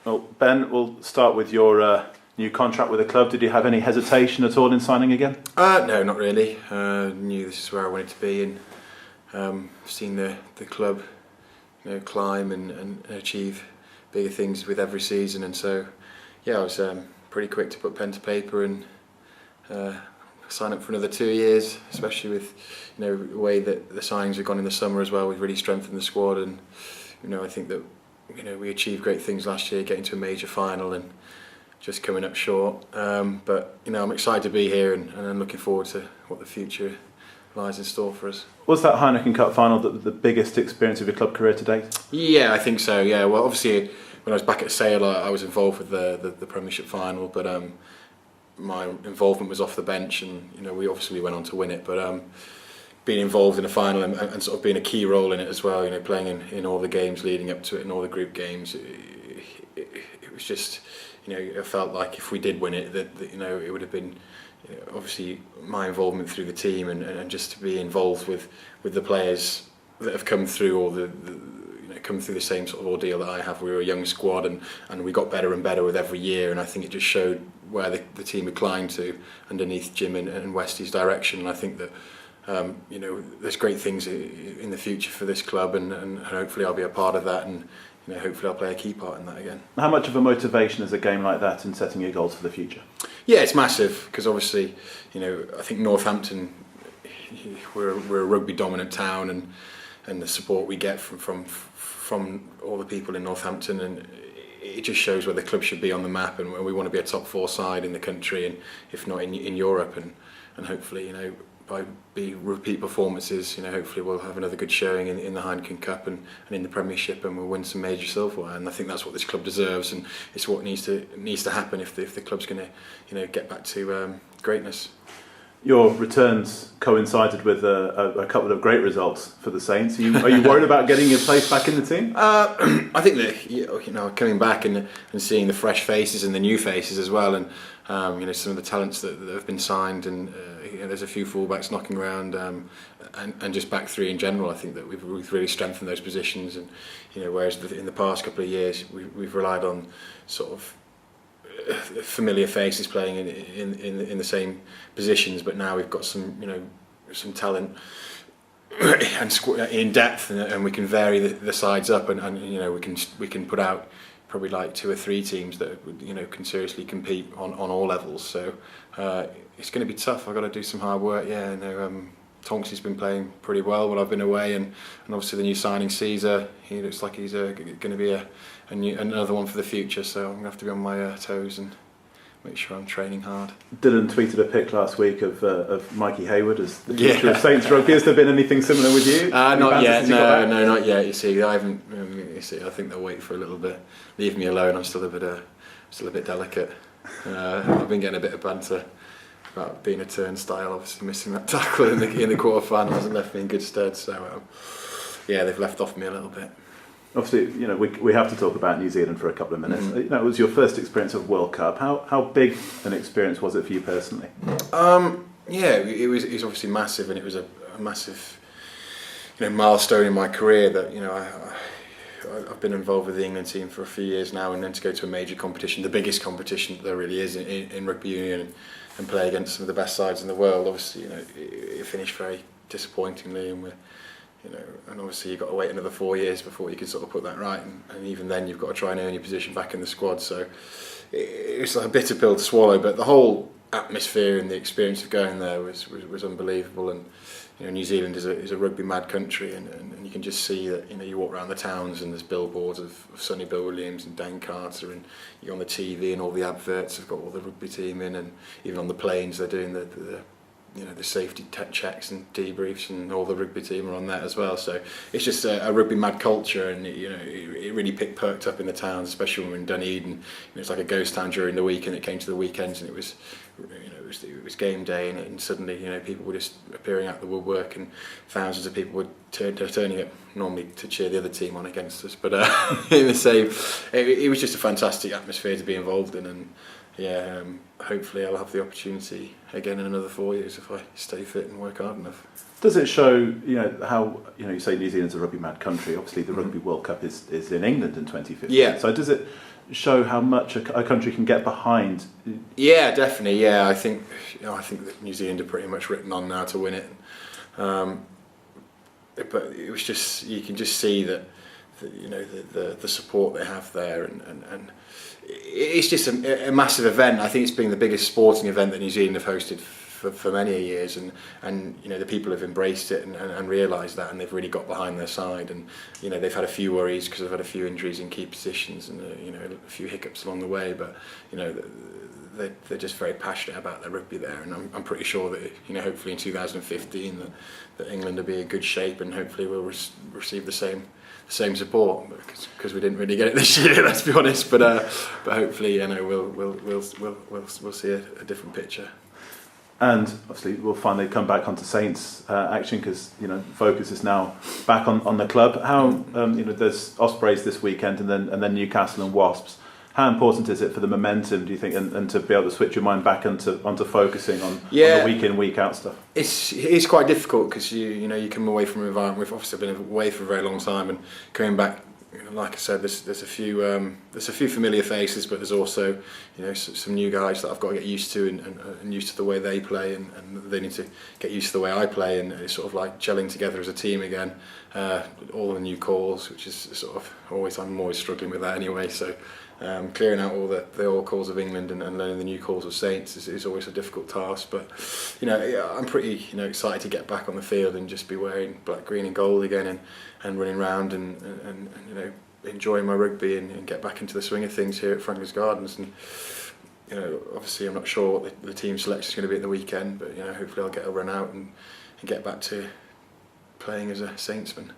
Well, Ben, we'll start with your new contract with the club. Did you have any hesitation at all in signing again? No, not really. Knew this is where I wanted to be, and seen the club, climb and achieve bigger things with every season. And so, yeah, I was pretty quick to put pen to paper and sign up for another 2 years. Especially with the way that the signings have gone in the summer as well. We've really strengthened the squad, and I think that we achieved great things last year, getting to a major final and just coming up short. But I'm excited to be here, and I'm looking forward to what the future lies in store for us. Was that Heineken Cup final the biggest experience of your club career to date? Yeah, I think so. Yeah, well, obviously when I was back at Sale, I was involved with the Premiership final, but my involvement was off the bench, and we obviously went on to win it. But being involved in a final and sort of being a key role in it as well, playing in all the games leading up to it and all the group games, it was just, I felt like if we did win it, that it would have been obviously my involvement through the team and just to be involved with the players that have come through all the come through the same sort of ordeal that I have. We were a young squad, and we got better and better with every year, and I think it just showed where the team had climbed to underneath Jim and Westy's direction. And I think that there's great things in the future for this club, and hopefully I'll be a part of that, and hopefully I'll play a key part in that again. How much of a motivation is a game like that in setting your goals for the future? Yeah, it's massive, because obviously I think Northampton, we're a rugby dominant town, and the support we get from all the people in Northampton, and it just shows where the club should be on the map, and we want to be a top 4 side in the country, and if not in Europe, and hopefully by repeat performances, hopefully we'll have another good showing in the Heineken Cup and in the Premiership, and we'll win some major silverware. And I think that's what this club deserves, and it's what needs to happen if the club's going to get back to greatness. Your returns coincided with a couple of great results for the Saints. Are you worried about getting your place back in the team? I think that coming back and seeing the fresh faces and the new faces as well, and some of the talents that have been signed, and there's a few fullbacks knocking around, and just back three in general. I think that we've really strengthened those positions, and whereas in the past couple of years we've relied on sort of familiar faces playing in the same positions, but now we've got some talent and in depth, and we can vary the sides up, and we can put out probably like 2 or 3 teams that can seriously compete on all levels. So it's going to be tough. I've got to do some hard work. Yeah, Tonksi's been playing pretty well while I've been away, and obviously the new signing Caesar, he looks like he's going to be another one for the future. So I'm going to have to be on my toes and make sure I'm training hard. Dylan tweeted a pic last week of Mikey Hayward as the future of Saints rugby. Has there been anything similar with you? Not yet. No, not yet. You see, I haven't. I think they'll wait for a little bit. Leave me alone. I'm still a bit delicate. I've been getting a bit of banter about being a turnstyle. Obviously, missing that tackle in the quarter-final hasn't left me in good stead. So they've left off me a little bit. Obviously, we have to talk about New Zealand for a couple of minutes. Mm-hmm. It was your first experience of World Cup. How big an experience was it for you personally? It was obviously massive, and it was a massive milestone in my career that I've been involved with the England team for a few years now, and then to go to a major competition, the biggest competition there really is in rugby union, and play against some of the best sides in the world. Obviously, it finished very disappointingly, and and obviously you've got to wait another 4 years before you can sort of put that right, and even then you've got to try and earn your position back in the squad. So it's like a bitter pill to swallow, but the whole atmosphere and the experience of going there was unbelievable. And New Zealand is a rugby mad country, and you can just see that you walk around the towns and there's billboards of Sonny Bill Williams and Dan Carter, and you're on the TV and all the adverts have got all the rugby team in, and even on the planes they're doing the safety checks and debriefs, and all the rugby team are on that as well. So it's just a rugby mad culture, and it really perked up in the towns, especially when we were in Dunedin. It's like a ghost town during the week, and it came to the weekends, and it was game day, and suddenly people were just appearing out the woodwork, and thousands of people were turning up normally to cheer the other team on against us. But in the same, it was just a fantastic atmosphere to be involved in, and hopefully I'll have the opportunity again in another 4 years if I stay fit and work hard enough. Does it show, how, you say New Zealand's a rugby mad country, obviously the Rugby World Cup is in England in 2015. Yeah. So does it show how much a country can get behind? Yeah, definitely. Yeah, I think that New Zealand are pretty much written on now to win it. But it was just, you can just see that the support they have there, and it's just a massive event. I think it's been the biggest sporting event that New Zealand have hosted for many years, and the people have embraced it and realised that, and they've really got behind their side. And they've had a few worries because they've had a few injuries in key positions and a few hiccups along the way, but they're just very passionate about their rugby there, and I'm pretty sure that hopefully in 2015 that England will be in good shape, and hopefully we'll receive the same support, because we didn't really get it this year, let's be honest. But hopefully we'll see a different picture. And obviously we'll finally come back onto Saints action, because focus is now back on the club. How there's Ospreys this weekend, and then Newcastle and Wasps. How important is it for the momentum, do you think, and to be able to switch your mind back onto focusing on the week in, week out stuff? It's quite difficult, because you come away from an environment. We've obviously been away for a very long time, and coming back, like I said, there's a few familiar faces, but there's also some new guys that I've got to get used to, and used to the way they play, and they need to get used to the way I play, and it's sort of like gelling together as a team again. All the new calls, which is sort of I'm always struggling with that anyway. So clearing out all the old calls of England and learning the new calls of Saints is always a difficult task. But I'm pretty excited to get back on the field and just be wearing black, green, and gold again, and running around and enjoying my rugby and get back into the swing of things here at Franklin's Gardens. And obviously I'm not sure what the team selection is going to be at the weekend, but hopefully I'll get a run out and get back to playing as a Saintsman.